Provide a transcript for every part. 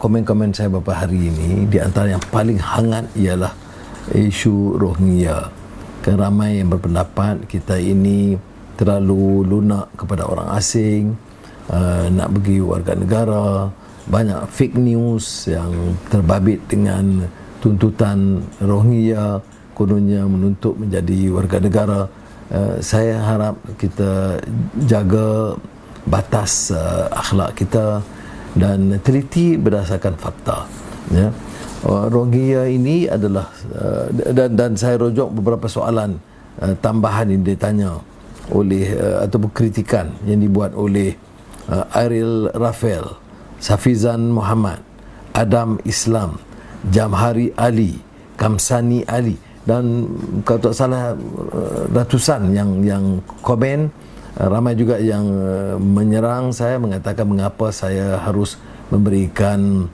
komen-komen saya beberapa hari ini, di antara yang paling hangat ialah isu Rohingya. Kerana ramai yang berpendapat kita ini terlalu lunak kepada orang asing, nak bagi warga negara. Banyak fake news yang terbabit dengan tuntutan Rohingya, kononnya menuntut menjadi warga negara. Saya harap kita jaga batas akhlak kita dan teliti berdasarkan fakta, ya. Rohingya ini adalah dan saya rujuk beberapa soalan tambahan yang ditanya oleh ataupun kritikan yang dibuat oleh Ariel Rafael, Safizan Muhammad, Adam Islam, Jamhari Ali, Kamsani Ali, dan kalau tak salah ratusan yang komen. Ramai juga yang menyerang saya, mengatakan mengapa saya harus memberikan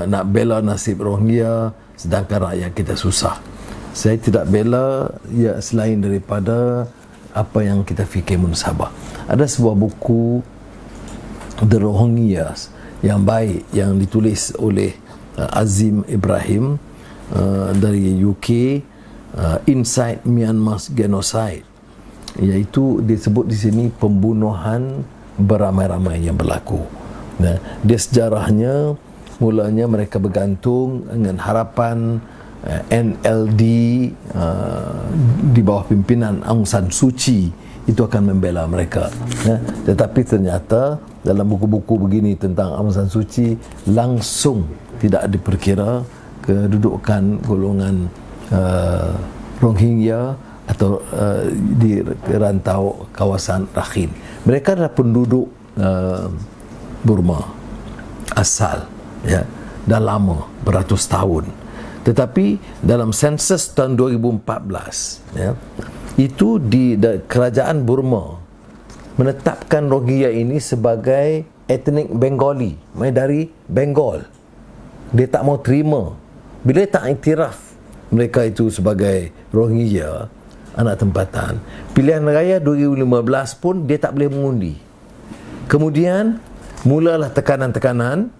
nak bela nasib Rohingya sedangkan rakyat kita susah. Saya tidak bela selain daripada apa yang kita fikir munsabah. Ada sebuah buku The Rohingyas yang baik yang ditulis oleh Azim Ibrahim dari UK, Inside Myanmar's Genocide, iaitu disebut di sini pembunuhan beramai-ramai yang berlaku. Dia sejarahnya, mulanya mereka bergantung dengan harapan NLD di bawah pimpinan Aung San Suu Kyi itu akan membela mereka. Tetapi ternyata dalam buku-buku begini tentang Aung San Suu Kyi langsung tidak diperkira kedudukan golongan Rohingya atau di rantau kawasan Rakhine. Mereka adalah penduduk Burma asal, ya, dah lama, beratus tahun. Tetapi dalam sensus tahun 2014, ya, itu kerajaan Burma menetapkan Rohingya ini sebagai etnik Bengali, dari Bengal. Dia tak mau terima. Bila tak iktiraf mereka itu sebagai Rohingya, anak tempatan, pilihan raya 2015 pun dia tak boleh mengundi. Kemudian mulalah tekanan-tekanan.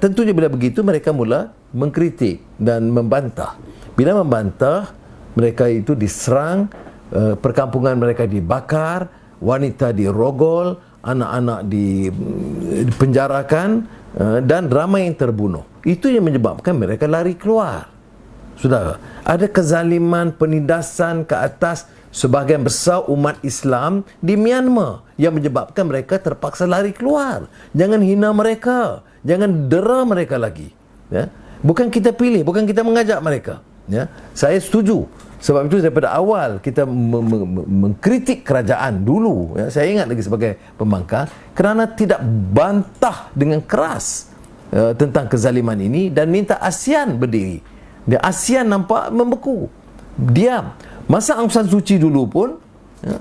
Tentunya bila begitu mereka mula mengkritik dan membantah. Bila membantah, mereka itu diserang, perkampungan mereka dibakar, wanita dirogol, anak-anak dipenjarakan, dan ramai yang terbunuh. Itu yang menyebabkan mereka lari keluar. Saudara, ada kezaliman, penindasan ke atas sebahagian besar umat Islam di Myanmar yang menyebabkan mereka terpaksa lari keluar. Jangan hina mereka, jangan dera mereka lagi, ya. Bukan kita pilih, bukan kita mengajak mereka, ya. Saya setuju. Sebab itu daripada awal kita mengkritik kerajaan dulu, ya. Saya ingat lagi sebagai pembangkang, kerana tidak bantah dengan keras tentang kezaliman ini dan minta ASEAN berdiri. Dia ASEAN nampak membeku, diam. Masa Aung San Suu Kyi dulu pun, ya,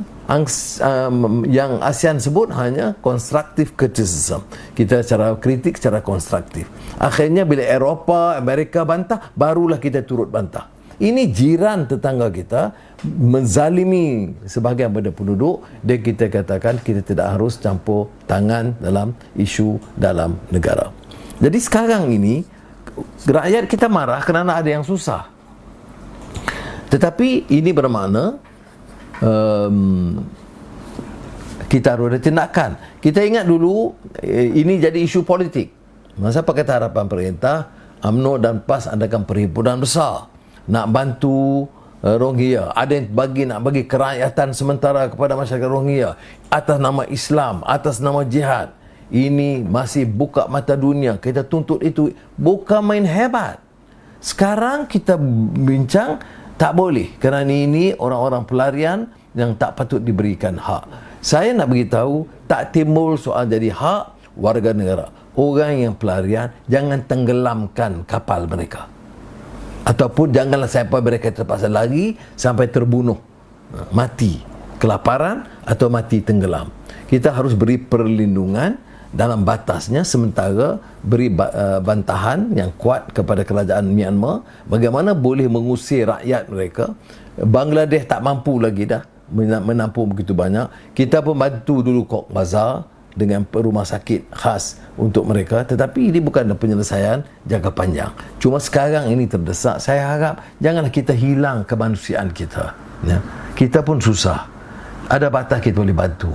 yang ASEAN sebut hanya constructive criticism. Kita secara kritik, secara konstruktif. Akhirnya bila Eropah, Amerika bantah, barulah kita turut bantah. Ini jiran tetangga kita menzalimi sebahagian pada penduduk, dan kita katakan kita tidak harus campur tangan dalam isu dalam negara. Jadi sekarang ini rakyat kita marah kerana ada yang susah. Tetapi ini bermakna kita harus ada tindakan. Kita ingat dulu ini jadi isu politik. Masa Pakatan Harapan Pemerintah, UMNO dan PAS adakan perhimpunan besar nak bantu Rohingya. Ada yang nak bagi kerakyatan sementara kepada masyarakat Rohingya atas nama Islam, atas nama jihad. Ini masih buka mata dunia. Kita tuntut itu, bukan main hebat. Sekarang kita bincang, tak boleh, kerana ini orang-orang pelarian yang tak patut diberikan hak. Saya nak beritahu, tak timbul soal jadi hak warga negara. Orang yang pelarian, jangan tenggelamkan kapal mereka. Ataupun janganlah sampai mereka terpaksa lari sampai terbunuh, mati kelaparan atau mati tenggelam. Kita harus beri perlindungan dalam batasnya, sementara beri bantahan yang kuat kepada kerajaan Myanmar bagaimana boleh mengusir rakyat mereka. Bangladesh tak mampu lagi dah menampung begitu banyak. Kita pun bantu dulu Cox's Bazar, dengan rumah sakit khas untuk mereka, tetapi ini bukan penyelesaian jangka panjang. Cuma sekarang ini terdesak. Saya harap janganlah kita hilang kemanusiaan kita, ya. Kita pun susah, ada batas kita boleh bantu,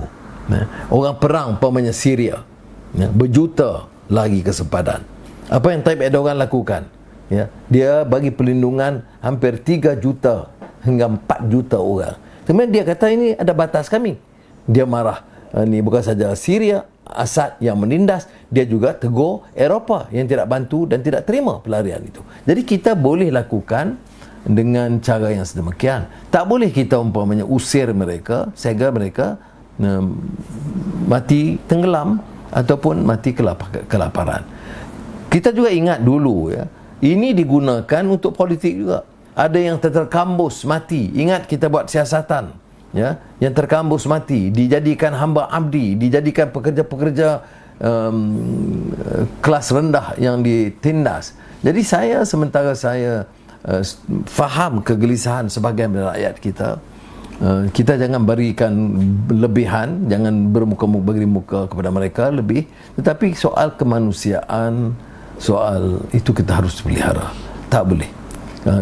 ya. Orang perang umpamanya Syria, ya, berjuta lagi kesempadan. Apa yang Tayyip Erdogan lakukan, ya, dia bagi perlindungan hampir 3 juta hingga 4 juta orang. Kemudian dia kata ini ada batas kami. Dia marah. Ini bukan saja Syria, Assad yang menindas, dia juga tegur Eropah yang tidak bantu dan tidak terima pelarian itu. Jadi kita boleh lakukan dengan cara yang sedemikian. Tak boleh kita umpamanya usir mereka sehingga mereka mati tenggelam ataupun mati kelaparan. Kita juga ingat dulu, ya, ini digunakan untuk politik juga. Ada yang terkambus mati. Ingat kita buat siasatan, ya, yang terkambus mati, dijadikan hamba abdi, dijadikan pekerja-pekerja kelas rendah yang ditindas. Jadi sementara saya faham kegelisahan sebahagian rakyat kita, kita jangan berikan lebihan, jangan beri muka kepada mereka lebih, tetapi soal kemanusiaan, soal itu kita harus pelihara. Tak boleh.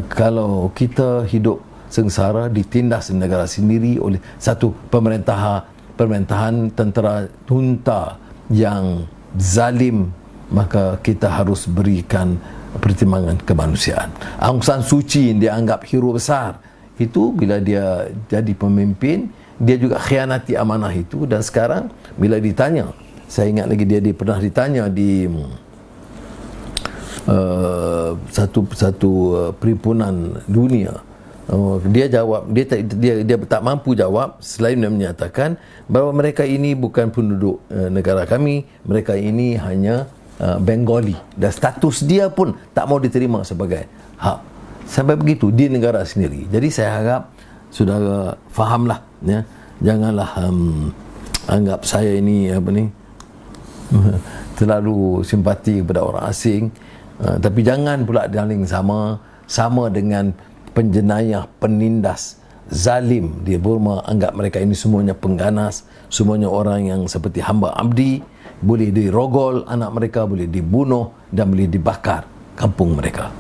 Kalau kita hidup sengsara ditindas di negara sendiri oleh satu pemerintahan tentera junta yang zalim, maka kita harus berikan pertimbangan kemanusiaan. Aung San Suu Kyi yang dianggap hero besar itu, bila dia jadi pemimpin, dia juga khianati amanah itu. Dan sekarang bila ditanya, saya ingat lagi dia pernah ditanya di satu perhimpunan dunia, dia jawab, dia tak mampu jawab selain dia menyatakan bahawa mereka ini bukan penduduk negara kami, mereka ini hanya Bengali, dan status dia pun tak mau diterima sebagai hak. Sampai begitu di negara sendiri. Jadi saya harap saudara fahamlah, ya, janganlah anggap saya ini terlalu simpati kepada orang asing. Tapi jangan pula daling sama dengan penjenayah, penindas, zalim di Burma. Anggap mereka ini semuanya pengganas, semuanya orang yang seperti hamba abdi, boleh dirogol anak mereka, boleh dibunuh dan boleh dibakar kampung mereka.